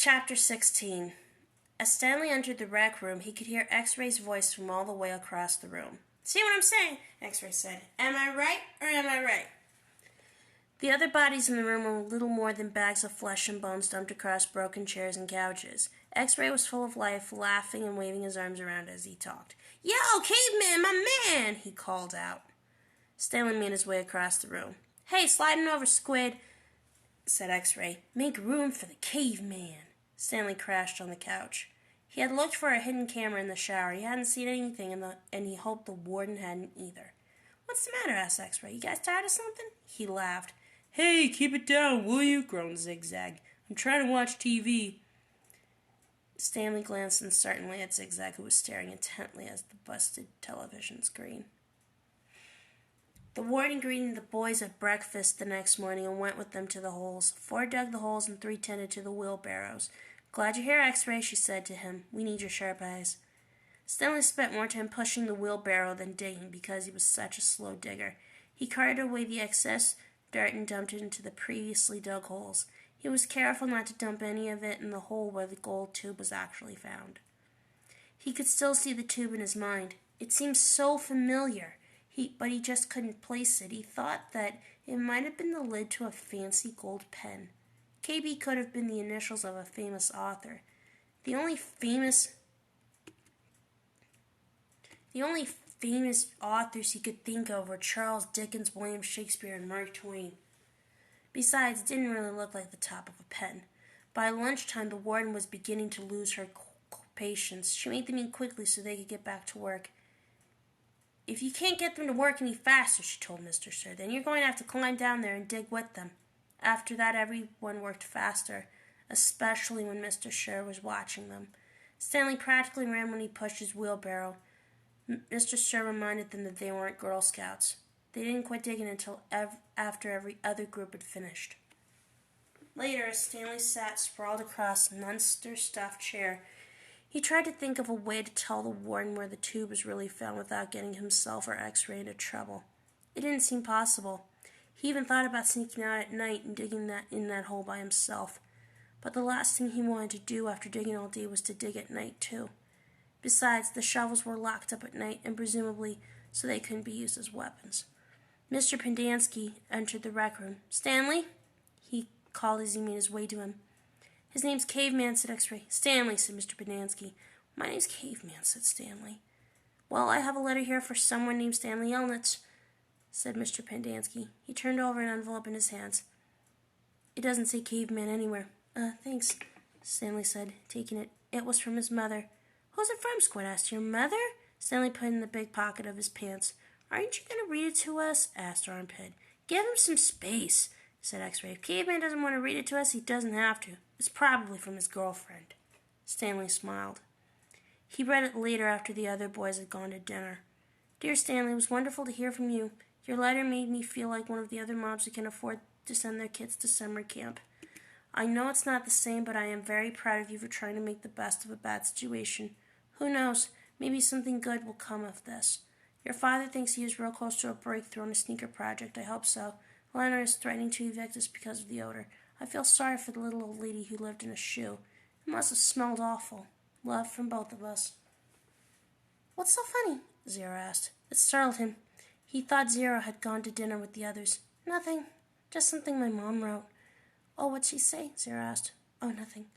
Chapter 16. As Stanley entered the rec room, he could hear X-Ray's voice from all the way across the room. "See what I'm saying?" X-Ray said. "Am I right or am I right?" The other bodies in the room were little more than bags of flesh and bones dumped across broken chairs and couches. X-Ray was full of life, laughing and waving his arms around as he talked. "Yo, caveman, my man!" he called out. Stanley made his way across the room. "Hey, sliding over, Squid," said X-Ray. "Make room for the caveman." Stanley crashed on the couch. He had looked for a hidden camera in the shower. He hadn't seen anything, and he hoped the warden hadn't either. "What's the matter?" asked X-Ray. "You guys tired of something?" He laughed. "Hey, keep it down, will you?" groaned Zigzag. "I'm trying to watch TV." Stanley glanced uncertainly at Zigzag, who was staring intently at the busted television screen. The warden greeted the boys at breakfast the next morning and went with them to the holes. 4 dug the holes and 3 tended to the wheelbarrows. "Glad you're here, X-Ray," she said to him. "We need your sharp eyes." Stanley spent more time pushing the wheelbarrow than digging because he was such a slow digger. He carted away the excess dirt and dumped it into the previously dug holes. He was careful not to dump any of it in the hole where the gold tube was actually found. He could still see the tube in his mind. It seemed so familiar, but he just couldn't place it. He thought that it might have been the lid to a fancy gold pen. KB could have been the initials of a famous author. The only famous authors he could think of were Charles Dickens, William Shakespeare, and Mark Twain. Besides, it didn't really look like the top of a pen. By lunchtime, the warden was beginning to lose her patience. She made them eat quickly so they could get back to work. "If you can't get them to work any faster," she told Mr. Sir, "then you're going to have to climb down there and dig with them." After that, everyone worked faster, especially when Mr. Sher was watching them. Stanley practically ran when he pushed his wheelbarrow. Mr. Sher reminded them that they weren't Girl Scouts. They didn't quit digging until after every other group had finished. Later, as Stanley sat sprawled across an Munster-stuffed chair, he tried to think of a way to tell the warden where the tube was really found without getting himself or X-Ray into trouble. It didn't seem possible. He even thought about sneaking out at night and digging in that hole by himself. But the last thing he wanted to do after digging all day was to dig at night, too. Besides, the shovels were locked up at night, and presumably so they couldn't be used as weapons. Mr. Pendanski entered the rec room. "Stanley?" he called as he made his way to him. "His name's Caveman," said X-Ray. "Stanley," said Mr. Pendanski. "My name's Caveman," said Stanley. "Well, I have a letter here for someone named Stanley Elnitz," said Mr. Pendanski. He turned over an envelope in his hands. "It doesn't say Caveman anywhere." Thanks," Stanley said, taking it. It was from his mother. "Who's it from?" Squid asked. "Your mother?" Stanley put it in the big pocket of his pants. "Aren't you going to read it to us?" asked Armpit. "Give him some space," said X-Ray. "If Caveman doesn't want to read it to us, he doesn't have to. It's probably from his girlfriend." Stanley smiled. He read it later after the other boys had gone to dinner. "Dear Stanley, it was wonderful to hear from you. Your letter made me feel like one of the other moms who can afford to send their kids to summer camp. I know it's not the same, but I am very proud of you for trying to make the best of a bad situation. Who knows, maybe something good will come of this. Your father thinks he is real close to a breakthrough on a sneaker project. I hope so. Leonard is threatening to evict us because of the odor. I feel sorry for the little old lady who lived in a shoe. It must have smelled awful. Love from both of us." "What's so funny?" Zero asked. It startled him. He thought Zero had gone to dinner with the others. "Nothing. Just something my mom wrote." "Oh, what'd she say?" Zero asked. "Oh, nothing."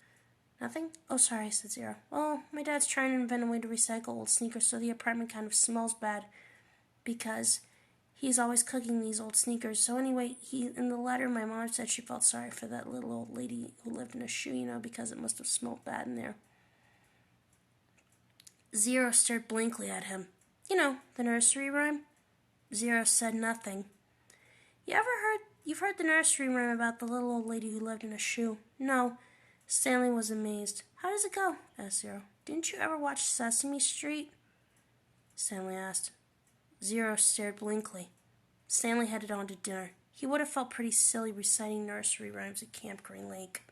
"Nothing? Oh, sorry," said Zero. "Well, my dad's trying to invent a way to recycle old sneakers so the apartment kind of smells bad because he's always cooking these old sneakers. So anyway, in the letter, my mom said she felt sorry for that little old lady who lived in a shoe, because it must have smelled bad in there." Zero stared blankly at him. The nursery rhyme?" Zero said nothing. You've heard the nursery rhyme about the little old lady who lived in a shoe?" "No." Stanley was amazed. "How does it go?" asked Zero. "Didn't you ever watch Sesame Street?" Stanley asked. Zero stared blankly. Stanley headed on to dinner. He would have felt pretty silly reciting nursery rhymes at Camp Green Lake.